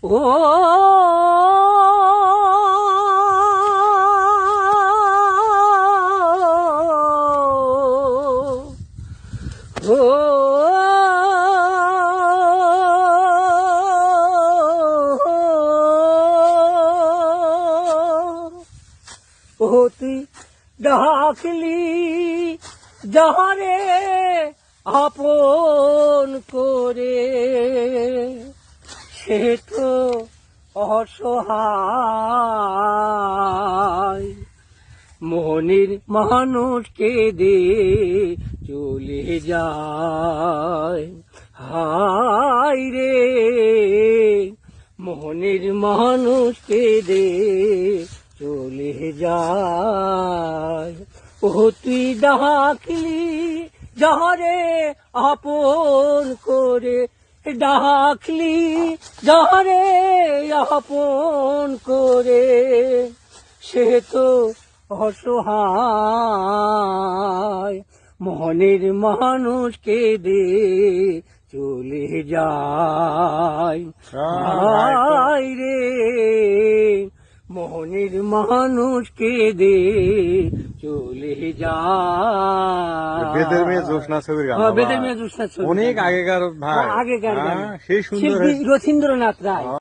ও তুই ডাকলি যাহারে আপন করে, সে তো অসহায়। মনের মানুষকে দে চলে যায়, হায় রে মোহনের মানুষকে দে চলে যায়। ও তুই ডাকলি যাহারে আপন করে, ডাকলি যাহারে আপন করে, সে তো অসহায়। মনের মানুষকে দে চলে যায়, হায় রে মোহনের মানুষকে দে চলে যায়। বেদের মেয়ে জ্যোৎস্না ছবির গান। বেদের মেয়ে জ্যোৎস্না ছবি, অনেক আগেকার ভাই, আগেকার গান, সেই সুন্দর রথীন্দ্রনাথ রায়।